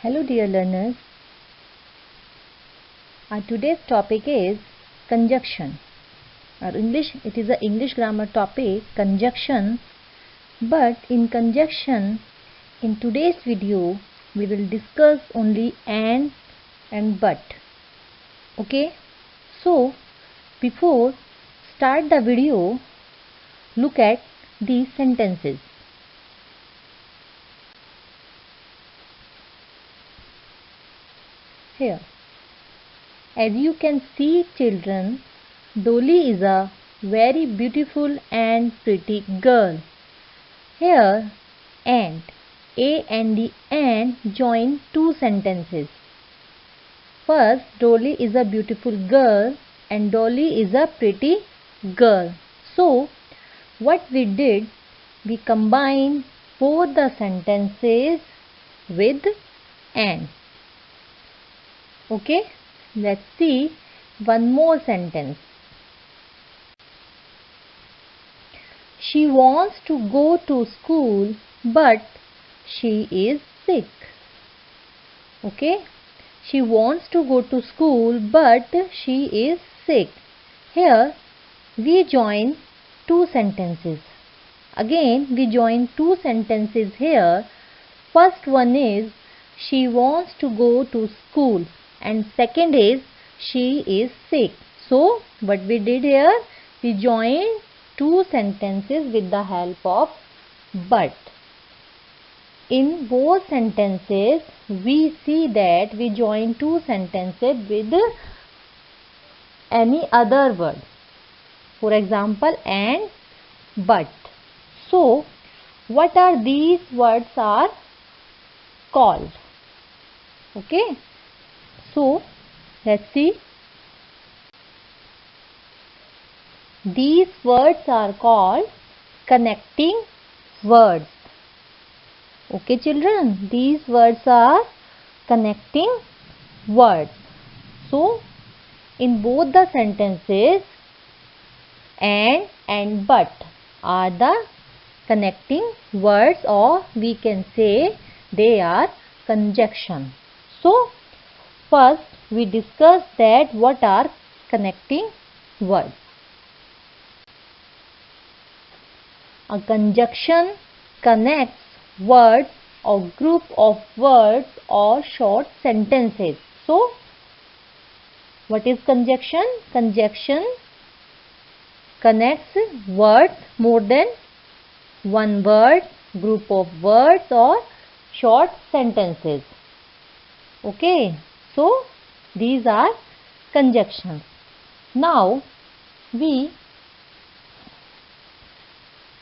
Hello dear learners, our today's topic is conjunction. It is an English grammar topic, conjunction. But in conjunction, in today's video, we will discuss only and but. Okay? So, before start the video, look at these sentences. Here, as you can see children, Dolly is a very beautiful and pretty girl. Here, and A and the and join two sentences. First, Dolly is a beautiful girl and Dolly is a pretty girl. So, what we did, we combined both the sentences with and. Okay, let's see one more sentence. She wants to go to school, but she is sick. Okay, she wants to go to school, but she is sick. Here, we join two sentences. Again, we join two sentences here. First one is, she wants to go to school, and second is, she is sick. So, what we did here, we joined two sentences with the help of but. In both sentences, we see that we join two sentences with any other word. For example, and but. So, what are these words are called? Okay. So, let's see. These words are called connecting words. Okay children, these words are connecting words. So, in both the sentences, and but are the connecting words, or we can say they are conjunction. So, first we discuss that what are connecting words. A conjunction connects words or group of words or short sentences. So, what is conjunction? Conjunction connects words, more than one word, group of words or short sentences. Okay, so these are conjunctions. Now, we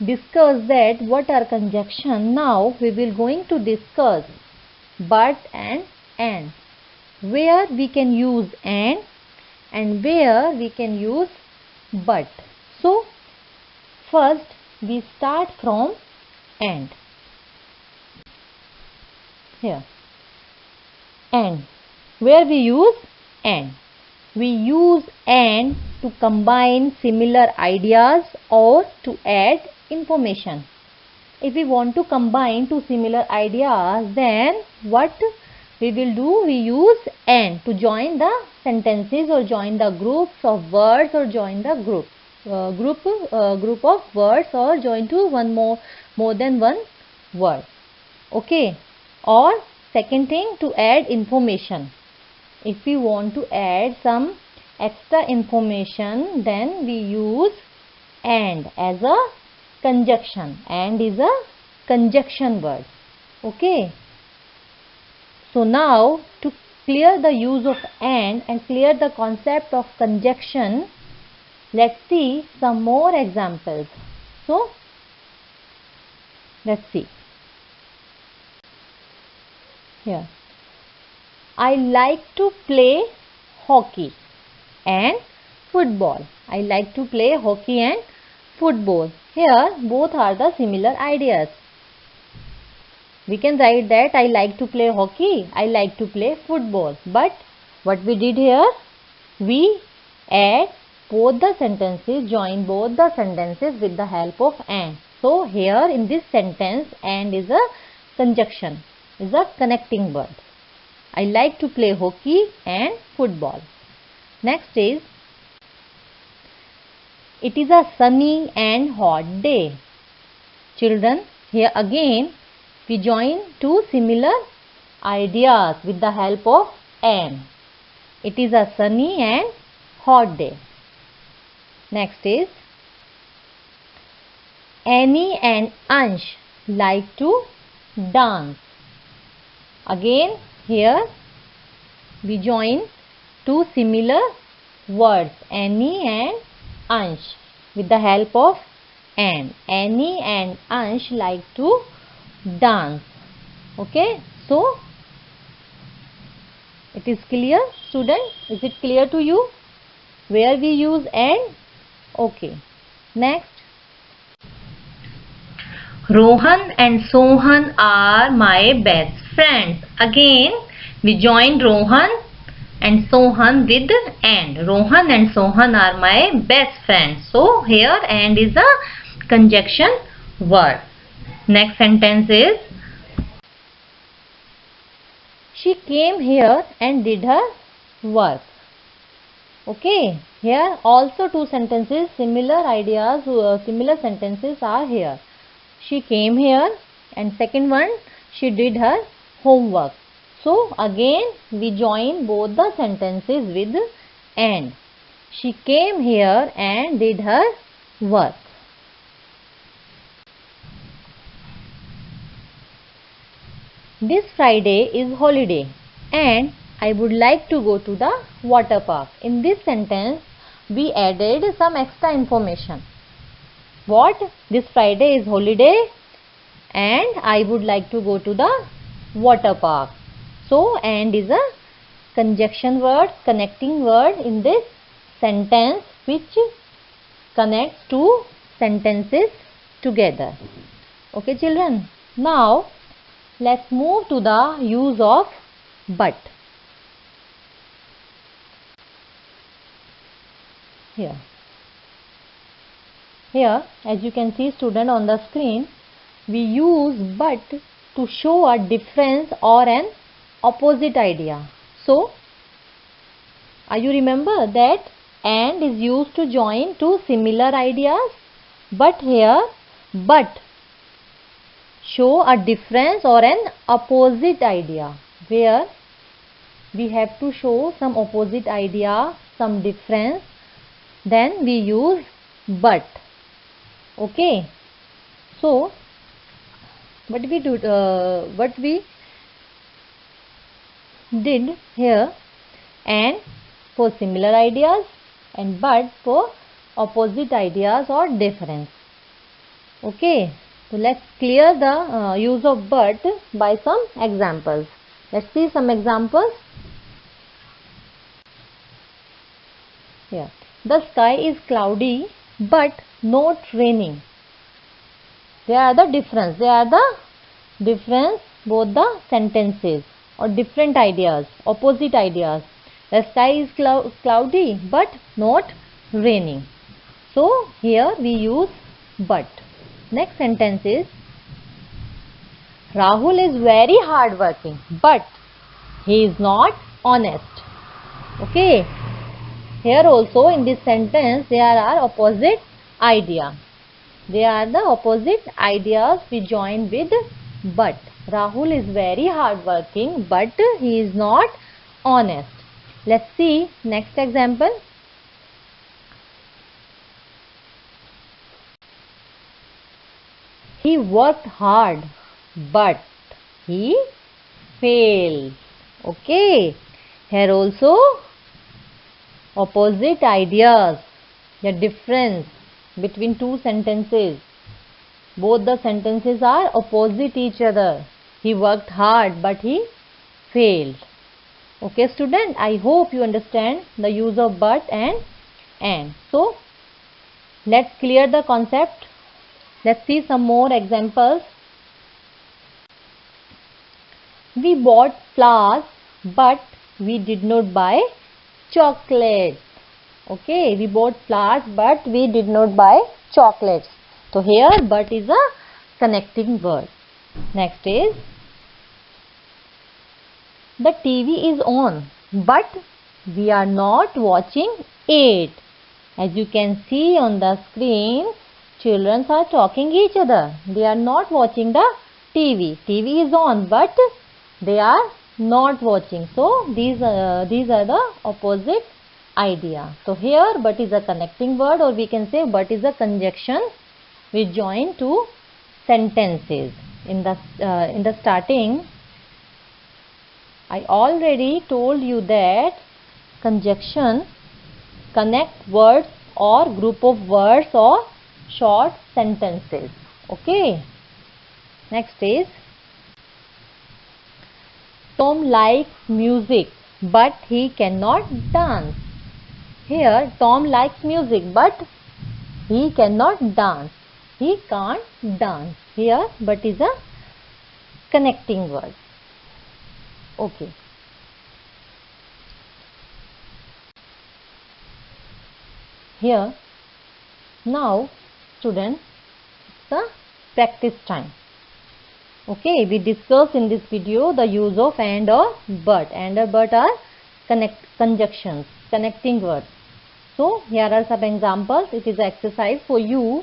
discuss that what are conjunction. Now we will going to discuss but and where we can use and where we can use but. So first we start from and. Here, and where we use and. We use and to combine similar ideas or to add information. If we want to combine two similar ideas, then what we will do? We use and to join the sentences or join the groups of words or join the group of words or join to more than one word. Okay. Or second thing, to add information. If we want to add some extra information, then we use and as a conjunction. And is a conjunction word. Okay. So now to clear the use of and clear the concept of conjunction, let's see some more examples. So let's see. Here, I like to play hockey and football. I like to play hockey and football. Here, both are the similar ideas. We can write that I like to play hockey, I like to play football. But what we did here, we add both the sentences, join both the sentences with the help of and. So, here in this sentence, and is a conjunction, is a connecting word. I like to play hockey and football. Next is, it is a sunny and hot day. Children, here again we join two similar ideas with the help of and. It is a sunny and hot day. Next is, Annie and Ansh like to dance. Again here we join two similar words, Annie and Ansh, with the help of and. Annie and Ansh like to dance. Okay, so it is clear, student? Is it clear to you where we use and? Okay. Next, Rohan and Sohan are my best friends. Again we join Rohan and Sohan with and. Rohan and Sohan are my best friends. So here and is a conjunction word. Next sentence is, she came here and did her work. Okay, here also two sentences, similar ideas, similar sentences are here. She came here, and second one, she did her homework. So again we join both the sentences with and. She came here and did her work. This Friday is holiday and I would like to go to the water park. In this sentence we added some extra information. What? This Friday is holiday and I would like to go to the water park. So and is a conjunction word, connecting word in this sentence which connects two sentences together. Okay children, now let's move to the use of but. Here as you can see student on the screen, we use but to show a difference or an opposite idea. So are you remember that and is used to join two similar ideas, but here but show a difference or an opposite idea, where we have to show some opposite idea, some difference, then we use but. Okay, so what we did here, and for similar ideas and but for opposite ideas or difference. Okay, so let's clear the use of but by some examples. Let's see some examples. Here, the sky is cloudy but not raining. They are the difference. Both the sentences or different ideas, opposite ideas. The sky is cloudy but not raining. So here we use but. Next sentence is, Rahul is very hardworking but he is not honest. Okay, here also in this sentence there are opposite ideas. They are the opposite ideas we join with but. Rahul is very hardworking but he is not honest. Let's see next example. He worked hard but he failed. Okay, here also opposite ideas, the difference between two sentences. Both the sentences are opposite each other. He worked hard but he failed. Okay student, I hope you understand the use of but and. So let's clear the concept. Let's see some more examples. We bought flowers but we did not buy chocolate. Okay, we bought flowers but we did not buy chocolates. So here but is a connecting word. Next is, the TV is on, but we are not watching it. As you can see on the screen, children are talking each other. They are not watching the TV. TV is on, but they are not watching. So these are the opposite idea. So here but is a connecting word, or we can say but is a conjunction which join two sentences. In the starting, I already told you that conjunction connect words or group of words or short sentences. Okay. Next is Tom likes music but he cannot dance. Here Tom likes music but he cannot dance. He can't dance. Here but is a connecting word. Okay. Here now students, it's a practice time. Okay, we discussed in this video the use of and or but. And or but are conjunctions, connecting words. So here are some examples. It is an exercise for you.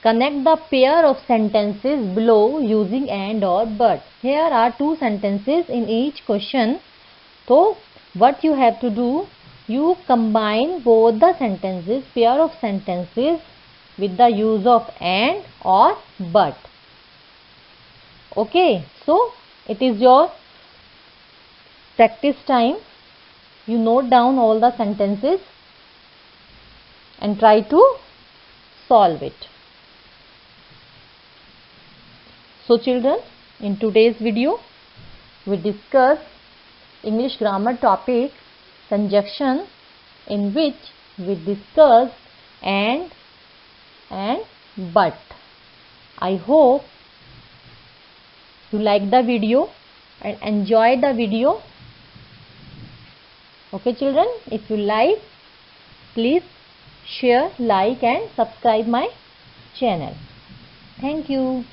Connect the pair of sentences below using and or but. Here are two sentences in each question. So what you have to do, you combine both the sentences, pair of sentences with the use of and or but. Okay, so it is your practice time. You note down all the sentences and try to solve it. So children, in today's video, we discuss English grammar topic conjunction, in which we discussed and but. I hope you like the video and enjoy the video. Okay children, if you like, please share, like and subscribe my channel. Thank you.